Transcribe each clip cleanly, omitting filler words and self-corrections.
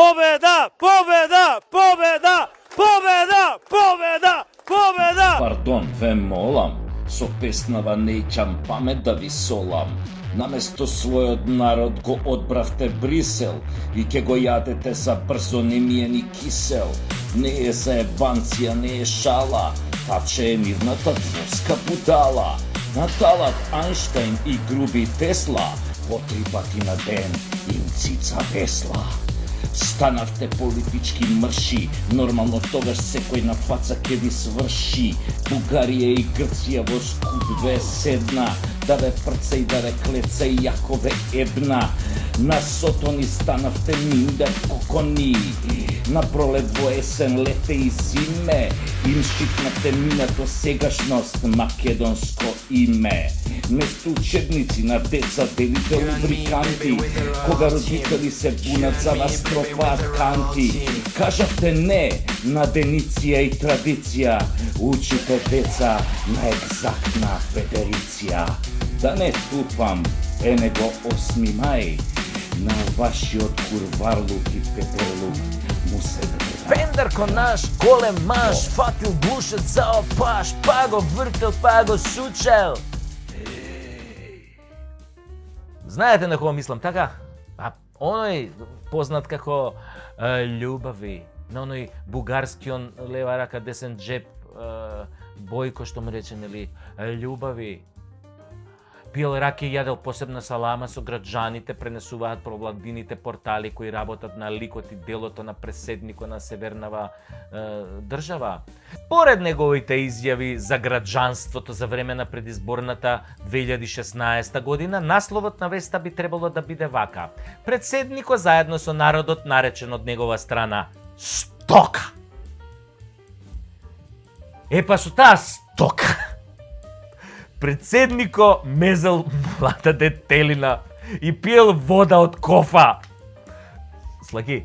Победа! Победа! Победа! Победа! Победа! Победа! Пардон, ве молам, со песнава неќам памет да ви солам. Наместо својот народ го одбравте Брисел и ке го јадете за брзо не ми е ни кисел. Не е за ебанција, не е шала, таче е мирната дворска будала. Наталат Ајнштајн и груби Тесла, по 3 пати на ден им цица весла. Станавте политички мрши, нормално тогаш секој на фаца ке ви сврши. Бугарија и Грција во скуп ве седна, да ве прца и да ве клеца и јако ве ебна. На сотони станавте миндер кокони, на пролет во есен, лете и зиме, им шипнате минато сегашност, македонско име. Место учебници на деца делите лубриканти, кога родители се бунат за вас тропаат канти. Кажавте не на дениција и традиција, учите деца на екзактна федериција. Да не тупам, е него 8 мај, на вашиот курварлук и пеперлук му се гледа. Пендерко наш, голем маш, фатил бушет за опаш, па го вртел, па го сучел. Знаете на кого мислам, така? Оној познат како Љубави, на оној бугарскион лева рака десен джеб Бојко што му рече, нели, Љубави. Пиел раке и јадел посебна салама со граѓаните, пренесуваат по владините портали кои работат на ликот и делото на преседникот на севернава држава. Поред неговите изјави за граѓанството за време на предизборната 2016 година, насловот на веста би требало да биде вака: Председникот заедно со народот, наречен од негова страна стока. Епа со таа стока председнико мезел млада детелина и пиел вода од кофа. Слаки,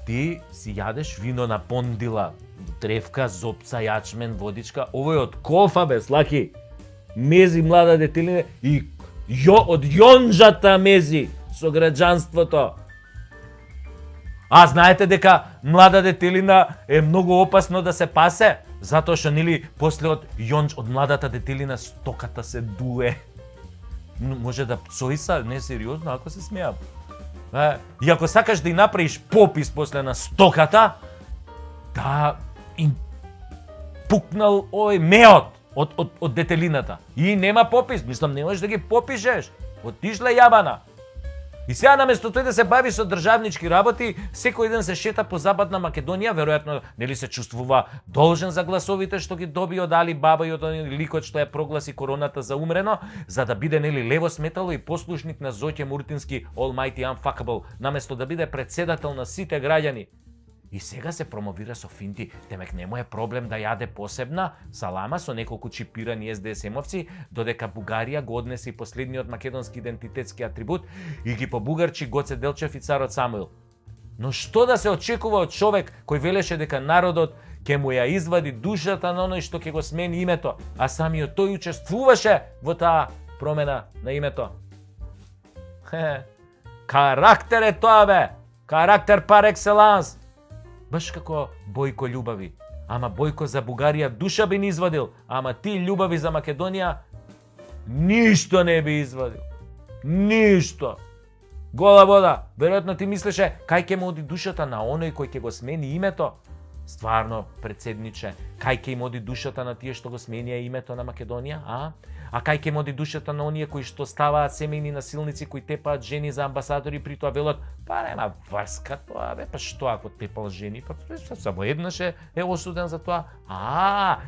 ти си јадеш вино на пондила, древка, зопца, јачмен, водичка, овој од кофа бе, Слаки. Мези млада детелина и од јонџата мези со граѓанството. А знаете дека млада детелина е многу опасно да се пасе, затоа што нели после од јонџ од младата детелина стоката се дуе. Може да пцоиса, не сериозно, ако се смеам. И ако сакаш да и направиш попис после на стоката, да им пукнал овој меот од детелината. И нема попис, мислам не можеш да ги попишеш. Отишле јабана. И сега наместо тој да се бави со државнички работи, секој ден се шета по Западна Македонија, веројатно нели се чувствува должен за гласовите што ги доби од Али Баба и од ликот што ја прогласи короната за умрено, за да биде нели лево сметало и послушник на Зоќе Муртински Almighty Unfuckable, наместо да биде председател на сите граѓани. И сега се промовира со финти, демек не му е проблем да јаде посебна салама со неколку чипирани СДСМовци, додека Бугарија го однесе и последниот македонски идентитетски атрибут и ги побугарчи Гоце Делчев и царот Самуил. Но што да се очекува од човек кој велеше дека народот ќе му ја извади душата на оној што ќе го смени името, а самиот тој учествуваше во таа промена на името? Карактер е тоа бе! Карактер пар екселанс! Баш како Бојко Љубави. Ама Бојко за Бугарија душа би ни извадил, ама ти Љубави за Македонија ништо не би извадил. Ништо. Гола вода. Веројатно ти мислеше кај ќе му оди душата на оној кој ќе го смени името. Стварно, председниче, кај ќе им оди душата на тие што го сменија името на Македонија, а? А кај ќе им оди душата на оние кои што ставаат семејни насилници, кои тепаат жени за амбасадори, при тоа велат, па нема врска тоа, бе, па што ако тепал жени, па само еднаш е осуден за тоа.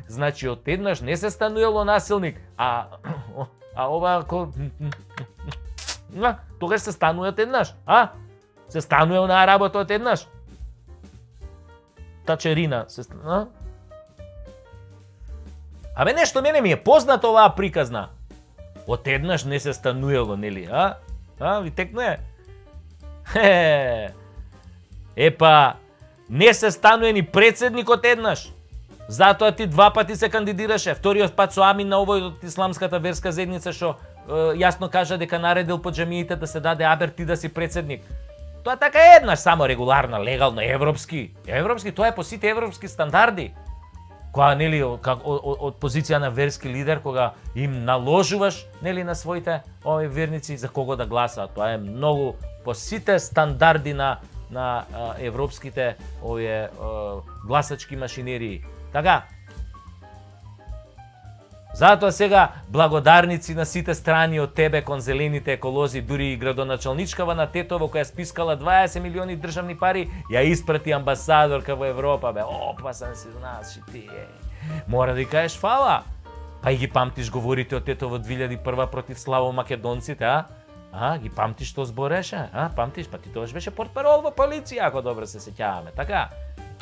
Значи од еднаш не се стануело насилник, а ова ако тогаш се станува од еднаш, се станува на работа од еднаш. Тачерина се станува. Абе нешто мене ми е познато оваа приказна. Од еднаш не се стануело, нели, ви текно е? Епа, не се стануе ни председник од еднаш. Затоа ти 2 пати се кандидираше. Вториот пат со Амин на овој од исламската верска заедница што јасно кажа дека наредил по џамиите да се даде абер ти да си председник. Тоа така е еднаш само регуларна, легално, европски, тоа е по сите европски стандарди. Кога нели од позиција на верски лидер, кога им наложуваш нели на своите верници за кого да гласаат, тоа е многу по сите стандарди на европските гласачки машинерии. Така. Затоа сега благодарници на сите страни од тебе кон зелените еколози, дури и градоначалничкава на Тетово која спискала 20 милиони државни пари, ја испрати амбасадорка во Европа, опасен си знаеш и ти. Мора да ја кажеш фала. Па и ги памтиш говорите од Тетово 2001 против славо македонците, ги памтиш што збореше? Памтиш? Па ти тогаш беше портпарол во полиција, ако добро се сеќаваме, така?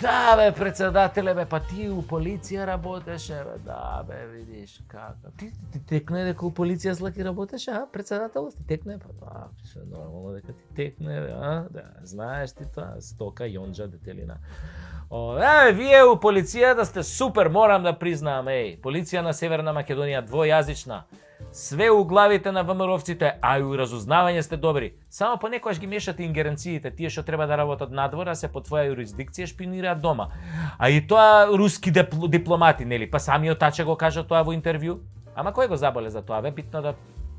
Да, бе, председателе, па ти у полиција работеше, бе, да, бе, видиш, како. Ти текне дека у полиција Слаки работеше, председател, ти текне, па да, се нормално дека ти текне, бе, да, знаеш ти тоа, стока, јонџа, детелина. Вие у полицијата сте супер, морам да признам, полиција на Северна Македонија, двојазична. Све у главите на ВМРО-вците, а и у разузнавање сте добри. Само понекогаш ги мешате ингеренциите, тие што треба да работат надвор, се по твоја юрисдикција шпинираат дома. А и тоа руски дипломати, нели? Па самиот Таче го кажа тоа во интервју. Ама кој го заболе за тоа? Бе, битно да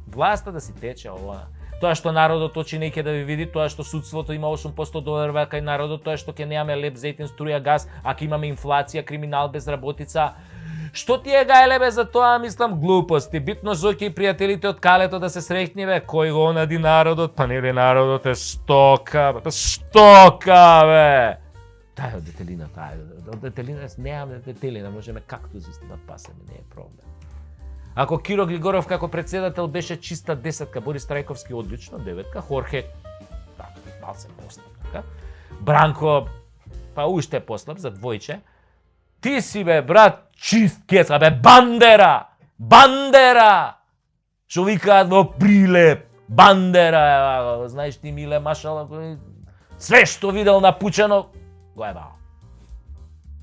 власта да си тече ова. Тоа што народот очи неќе да ви види, тоа што судството има 8% доларва кај народот, тоа што ќе немаме леп, зетин, струја, газ, ако имаме инфлација, криминал, безработица. Што ти е гајле бе за тоа, мислам, глупости. Битно Зоки и пријателите од Калето да се среќни бе, кој го онади народот, па нели народот е стока, бе, бе. Тај од детелина, од детелина, немаме детелина, можеме кактузи да пасеме, не е проблем. Ако Киро Глигоров како председател беше чиста десетка, Борис Трајковски одлично деветка, Хорхе, мал се послаб, така? Бранко, па уште послаб за двојче. Ти си бе, брат, чист кеца, бе, Бандера! Шо викаат во Прилеп, Бандера, знаеш ти Миле Машала, све што видел напучено, го е бал.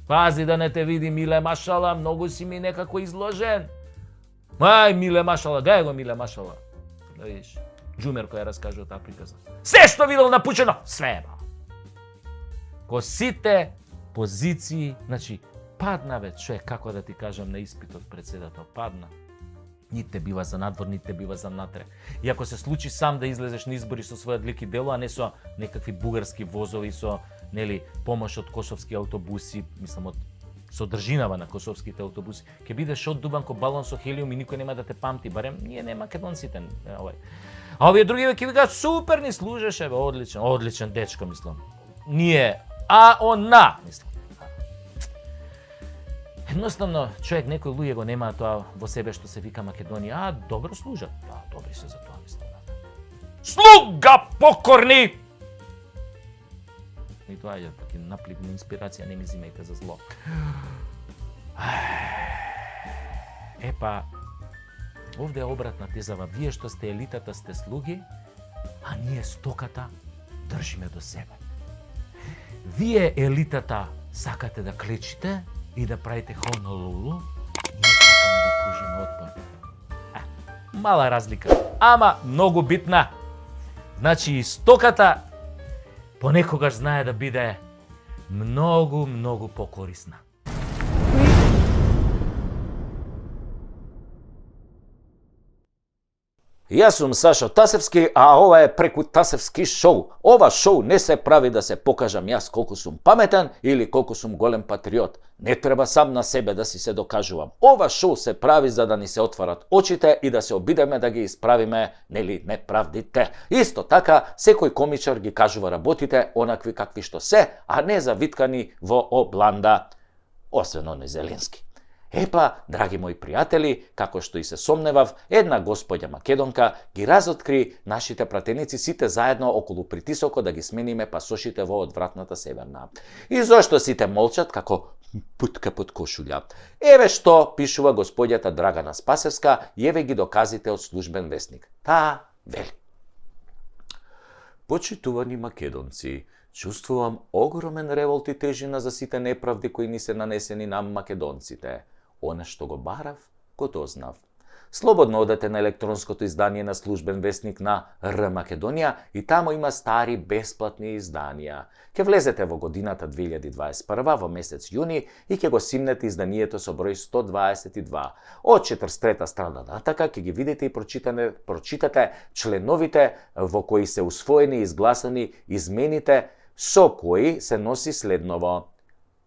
Пази да не те види Миле Машала, многу си ми некако изложен. Миле Машала, гај го Миле Машала. Да видиш, Джумер кој ја раскажува таа приказна. Све што видел напучено, све е бал. Ко сите позиции, значи, падна бе, човек, како да ти кажам, на испитот председател, падна. Ните бива за надвор, ните бива за натре. И ако се случи сам да излезеш на избори со својот лик и дело, а не со некакви бугарски возови, со помош од косовски автобуси, мислам од содржинава на косовските автобуси, ќе бидеш оддубан ко балон со хелиум и никој нема да те памти, барем ние не македонците. А овие други ќе викаат супер ни служеше, бе, одличен дечко, мислам. Ние, она, мислам. Едноставно, човек, некои луѓе го немаат тоа во себе што се вика Македонија, добро служат. Добри се за тоа, мислам. Слуга покорни! И тоа е таки напливна инспирација, не ми зимајте за зло. Епа, овде е обратна тезава. Вие што сте елитата сте слуги, а ние стоката држиме до себе. Вие елитата сакате да клечите и да правите хонолулу, ние сакаме да пружиме отпор. Мала разлика, ама многу битна. Значи и стоката понекогаш знае да биде многу покорисна. Јас сум Сашо Тасевски, а ова е Преку Тасевски шоу. Ова шоу не се прави да се покажам јас колку сум паметен или колку сум голем патриот. Не треба сам на себе да си се докажувам. Ова шоу се прави за да ни се отварат очите и да се обидеме да ги исправиме, нели, неправдите. Исто така, секој комичар ги кажува работите онакви какви што се, а не завиткани во обланда, освен оној Зеленски. Епа, драги мои пријатели, како што и се сомневав, една господја македонка ги разоткри нашите пратеници сите заедно околу притисокот да ги смениме пасошите во одвратната Северна. И зошто сите молчат како путка под кошулја? Еве што пишува господјата Драгана Спасевска и еве ги доказите од службен весник. Таа вели: Почитувани македонци, чувствувам огромен револт и тежина за сите неправди кои ни се нанесени на македонците. Она што го барав, го дознав. Слободно одете на електронското издание на службен вестник на Р Македонија и таму има стари бесплатни изданија. Ке влезете во годината 2021 во месец јуни и ќе го симнете изданието со број 122. Од 43-та страна натака ќе ги видите и прочитате членовите во кои се усвоени и изгласани измените со кои се носи следново: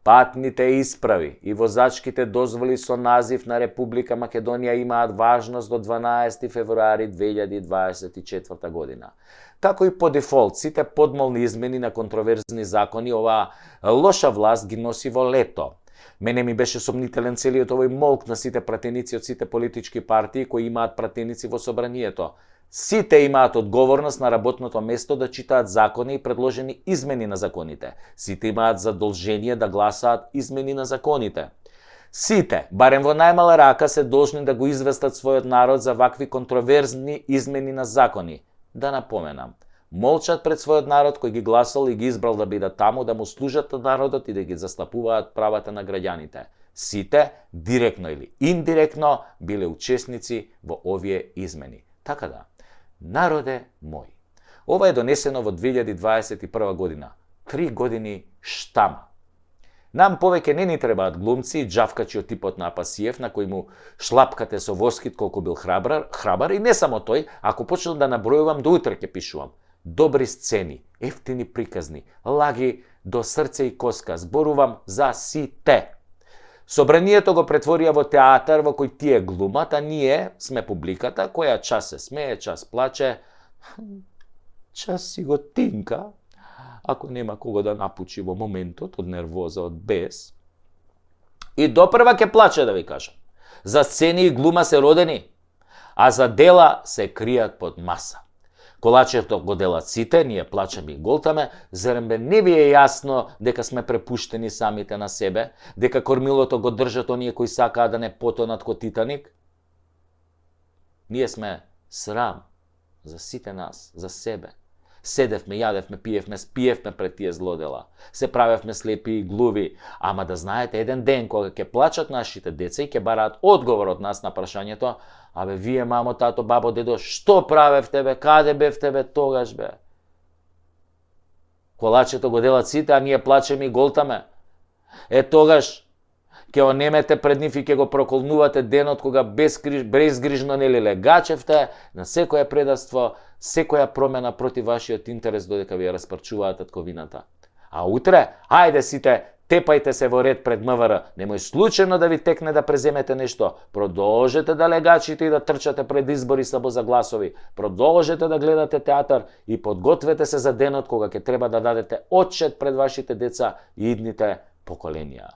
патните исправи и возачките дозволи со назив на Република Македонија имаат важност до 12 февруари 2024 година. Како и по дефолт, сите подмолни измени на контроверзни закони оваа лоша власт ги носи во лето. Мене ми беше сомнителен целиот овој молк на сите пратеници од сите политички партии кои имаат пратеници во собранието. Сите имаат одговорност на работното место да читаат закони и предложени измени на законите. Сите имаат задолжение да гласаат измени на законите. Сите, барем во најмала рака, се должни да го известат својот народ за вакви контроверзни измени на закони. Да напоменам, молчат пред својот народ кој ги гласал и ги избрал да бидат таму, да му служат на народот и да ги застапуваат правата на граѓаните. Сите, директно или индиректно, биле учесници во овие измени. Така да, народе мој, ова е донесено во 2021 година. 3 години штама. Нам повеќе не ни требаат глумци и џавкачи од типот на Апасиев, на кој му шлапкате со воскит колку бил храбар, и не само тој, ако почнам да набројувам, до утре ќе пишувам. Добри сцени, ефтини приказни, лаги до срце и коска, зборувам за сите. Собранието го претворија во театар во кој тие глумат, а ние сме публиката која час се смее, час плаче, час си го тинка, ако нема кого да напучи во моментот од нервоза, од бес. И допрва ќе плаче, да ви кажам. За сцени и глума се родени, а за дела се кријат под маса. Колачето го делат сите, ние плачеме и голтаме, зарем бе не ви е јасно дека сме препуштени самите на себе, дека кормилото го држат оние кои сакаат да не потонат ко Титаник? Ние сме срам за сите нас, за себе. Седевме, јадевме, пиевме, спиевме пред тие злодела. Се правевме слепи и глуви, ама да знаете, еден ден кога ќе плачат нашите деца и ќе бараат одговор од нас на прашањето: абе, вие, мамо, тато, бабо, дедо, што правевте бе, каде бевте бе тогаш бе? Колачето го делат сите, а ние плачеме и голтаме. Е, тогаш ќе онемете пред нив и ќе го проколнувате денот кога безгрижно нели легачевте на секое предавство, секоја промена против вашиот интерес додека ви ја распарчуваат татковината. А утре, ајде сите, тепајте се во ред пред МВР, немој случајно да ви текне да преземете нешто, продолжете да легачите и да трчате пред избори само за гласови, продолжете да гледате театар и подгответе се за денот кога ќе треба да дадете отчет пред вашите деца и идните поколенија.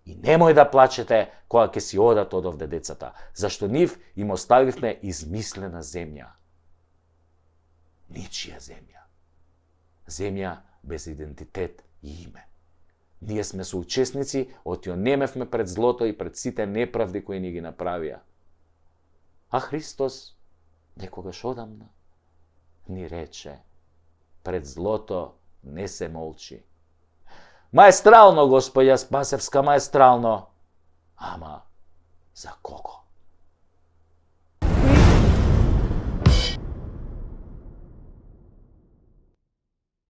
И немој да плачете кога ќе си одат од овде децата, зашто нив им оставивме измислена земја. Ничија земја. Земја без идентитет и име. Ние сме соучесници, отјонемевме пред злото и пред сите неправди кои ни ги направија. А Христос, некогаш одамна, ни рече: пред злото не се молчи. Маестрално, Господја Спасевска, маестрално. Ама, за кого?